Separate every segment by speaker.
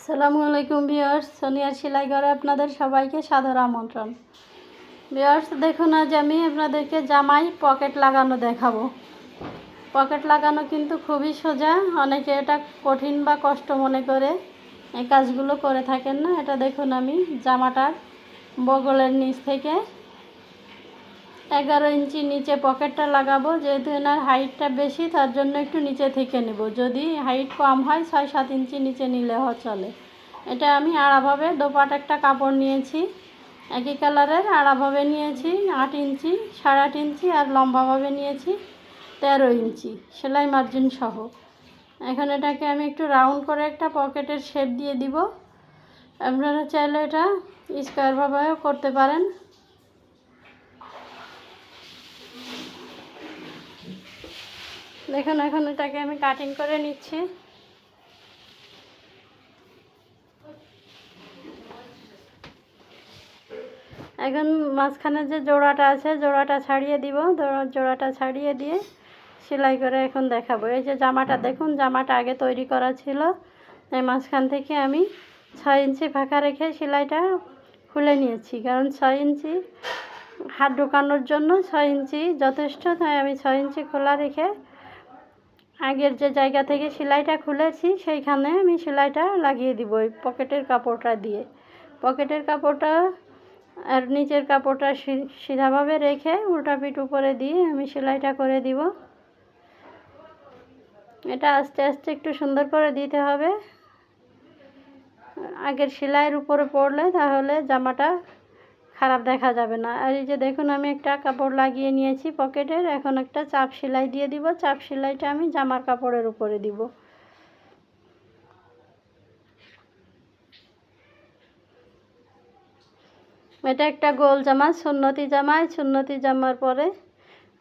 Speaker 1: আসসালামু আলাইকুম ভিউয়ার্স, সোনিয়ার সেলাই ঘরে আপনাদের সবাইকে সাদর আমন্ত্রণ। ভিউয়ার্স, দেখুন আজ আমি আপনাদেরকে জামাই পকেট লাগানো দেখাবো। পকেট লাগানো কিন্তু খুবই সোজা, অনেকে এটা কঠিন বা কষ্ট মনে করে এই কাজগুলো করে থাকেন না। এটা দেখুন, আমি জামাটার বগলের নিচ থেকে 11 ইঞ্চি নিচে পকেটটা লাগাবো। যেহেতু এনার হাইটটা বেশি, তার জন্য একটু নিচে থেকে নেব। যদি হাইট কম হয় 6-7 ইঞ্চি নিচে নিলেও চলে। এটা আমি আড়াভাবে দোপাট একটা কাপড় নিয়েছি, একই কালারের আড়াভাবে নিয়েছি 8 ইঞ্চি, 8.5 ইঞ্চি, আর লম্বাভাবে নিয়েছি 13 ইঞ্চি সেলাই মার্জিন সহ। এখন এটাকে আমি একটু রাউন্ড করে একটা পকেটের শেপ দিয়ে দিব। আপনারা চাইলে এটা স্কোয়ারভাবেও করতে পারেন। দেখুন, এখন এটাকে আমি কাটিং করে নিচ্ছি। এখন মাঝখানে যে জোড়াটা আছে, জোড়াটা ছাড়িয়ে দিব। জোড়াটা ছাড়িয়ে দিয়ে সেলাই করে এখন দেখাবো। এই যে জামাটা দেখুন, জামাটা আগে তৈরি করা ছিল। এই মাঝখান থেকে আমি 6 ইঞ্চি ফাঁকা রেখে সেলাইটা খুলে নিয়েছি, কারণ 6 ইঞ্চি হাত ঢোকানোর জন্য 6 ইঞ্চি যথেষ্ট। তাই আমি 6 ইঞ্চি খোলা রেখে আগের যে জায়গা থেকে সেলাইটা খুলেছি সেইখানে আমি সেলাইটা লাগিয়ে দিব এই পকেটের কাপড়টা দিয়ে। পকেটের কাপড়টা আর নিচের কাপড়টা সিধাভাবে রেখে উল্টাপিঠ উপরে দিয়ে আমি সেলাইটা করে দিব। এটা আস্তে আস্তে একটু সুন্দর করে দিতে হবে। আগের সেলাইয়ের উপরে পড়লে তাহলে জামাটা খারাপ দেখা যাবে না। আর এই যে দেখুন, আমি একটা কাপড় লাগিয়ে নিয়েছি পকেটের। এখন একটা চাপ সেলাই দিয়ে দিব। চাপ সেলাইটা আমি জামার কাপড়ের উপরে দিব। এটা একটা গোল জামা, সুন্নতি জামায়। সুন্নতি জামার পরে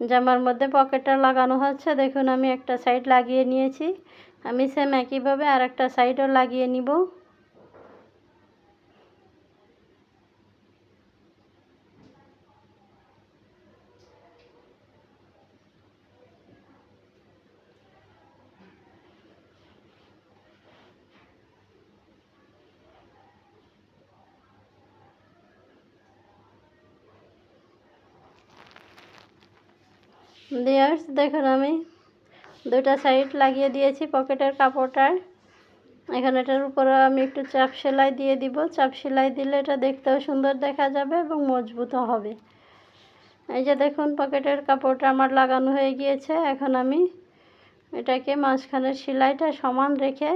Speaker 1: জামার মধ্যে পকেটটা লাগানো হচ্ছে। দেখুন, আমি একটা সাইড লাগিয়ে নিয়েছি। আমি সেম একইভাবে আর একটা সাইডও লাগিয়ে নিব। ভিউয়ার্স, দেখুন আমি দুটা সাইড লাগিয়ে দিয়েছি পকেটের কাপড়টার। এখন এটার উপরে আমি একটু চাপ সেলাই দিয়ে দিব। চাপ সেলাই দিলে এটা দেখতেও সুন্দর দেখা যাবে এবং মজবুতও হবে। এই যে দেখুন, পকেটের কাপড়টা আমার লাগানো হয়ে গিয়েছে। এখন আমি এটাকে মাঝখানের সেলাইটা সমান রেখে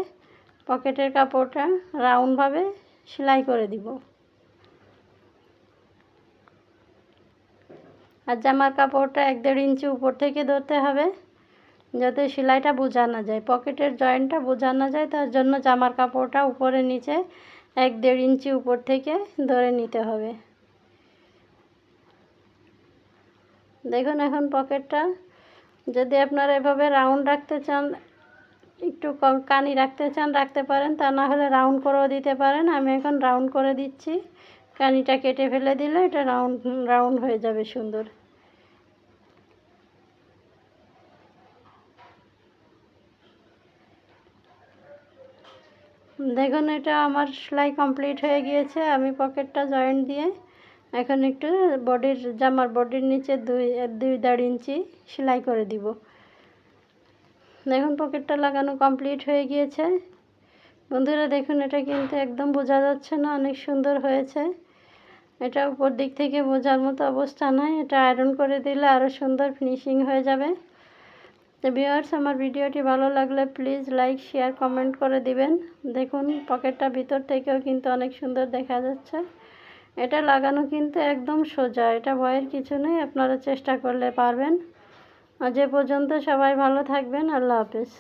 Speaker 1: পকেটের কাপড়টা রাউন্ডভাবে সেলাই করে দিব। আর জামার কাপড়টা 1-1.5 ইঞ্চি উপর থেকে ধরতে হবে, যাতে সেলাইটা বোঝা না যায়, পকেটের জয়েন্টটা বোঝা না যায়। তার জন্য জামার কাপড়টা উপরে নিচে 1-1.5 ইঞ্চি উপর থেকে ধরে নিতে হবে। দেখুন, এখন পকেটটা যদি আপনারা এভাবে রাউন্ড রাখতে চান, একটু কানি রাখতে চান রাখতে পারেন, তা না হলে রাউন্ড করেও দিতে পারেন। আমি এখন রাউন্ড করে দিচ্ছি। কানিটা কেটে ফেলে দিলে এটা রাউন্ড হয়ে যাবে সুন্দর। দেখুন, এটা আমার সেলাই কমপ্লিট হয়ে গিয়েছে। আমি পকেটটা জয়েন্ট দিয়ে এখন একটু জামার বডির নিচে 2-2.5 ইঞ্চি সেলাই করে দিব। দেখুন, পকেটটা লাগানো কমপ্লিট হয়ে গিয়েছে। বন্ধুরা দেখুন, এটা কিন্তু একদম বোঝা যাচ্ছে না, অনেক সুন্দর হয়েছে। এটা উপর দিক থেকে বোঝার মতো অবস্থা নয়। এটা আয়রন করে দিলে আরও সুন্দর ফিনিশিং হয়ে যাবে। তো ভিউয়ার্স, আমার ভিডিওটি ভালো লাগলে প্লিজ লাইক, শেয়ার, কমেন্ট করে দিবেন। দেখুন, পকেটটা ভিতর থেকেও কিন্তু অনেক সুন্দর দেখা যাচ্ছে। এটা লাগানো কিন্তু একদম সোজা, এটা ভয়ের কিছু নেই। আপনারা চেষ্টা করলে পারবেন। আজ এ পর্যন্ত, সবাই ভালো থাকবেন। আল্লাহ হাফেজ।